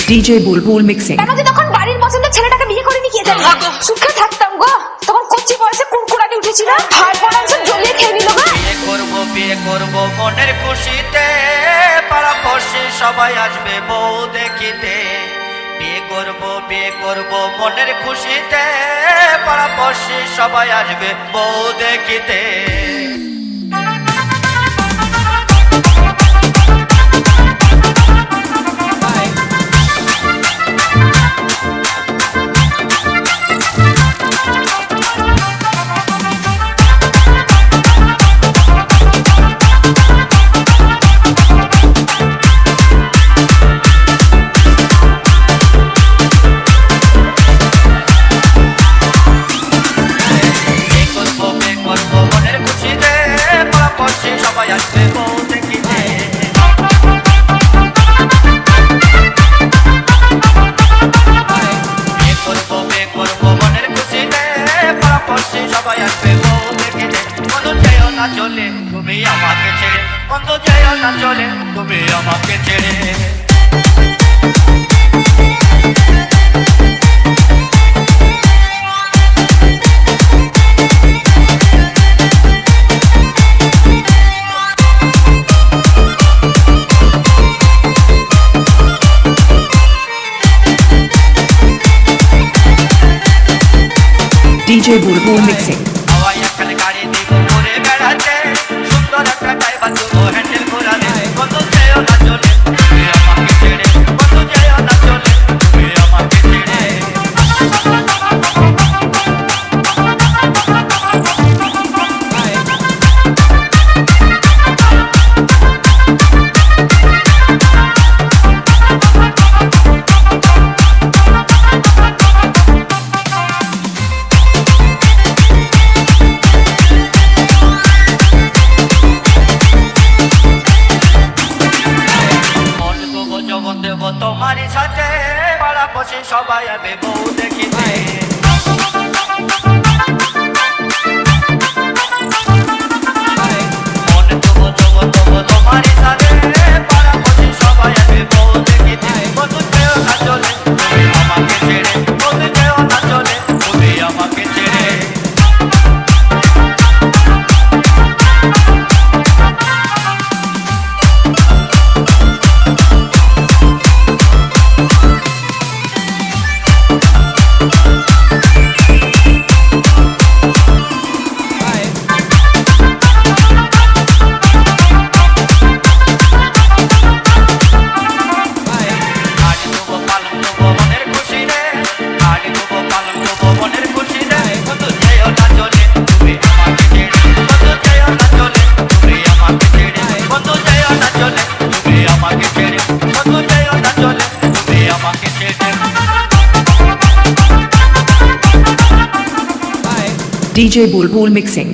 DJ বুলবুল mixing. কেন যে তখন বাড়ির পছন্দের ছেলেটাকে বিয়ে করে নিয়ে গেলেন? সুখে থাকতাম গো, তখন কচ্ছি বয়সে কুরকুরানি উঠেছিল, ভাই বোন সব জ্বলিয়ে খেয়ে নিল গো। বিয়ে করব মনের খুশিতে, পাড়া পড়শি সবাই আসবে বউ দেখিতে। বিয়ে করব মনের খুশিতে, পাড়া পড়শি সবাই আসবে বউ দেখিতে। চলে তুমি আমাকে ছেড়ে, বন্ধু যেও না চলে তুমি আমাকে ছেড়ে। DJ বুলবুল মিক্সিং। হাওয়াই একখানে গাড়ি দিব ঘুরে বেড়াতে, সুন্দর একটা ড্রাইভার দেবো হ্যান্ডেল ঘোরাতে। বন্ধু যেও না চলে তুমি আমাকে ছেড়ে, বন্ধু যেও না চলে তুমি আমাকে ছেড়ে। তোমারই সাথে পাড়া বসে সবাই আবে বউ দেখিতে। মন তোমারই সাথে পাড়া বসে সবাই আবে বউ দেখিতে। বন্ধু যেও না চলে তুমি আমাকে ছেড়ে, বন্ধু যেও না চলে তুমি আমাকে ছেড়ে। DJ বুলবুল মিক্সিং।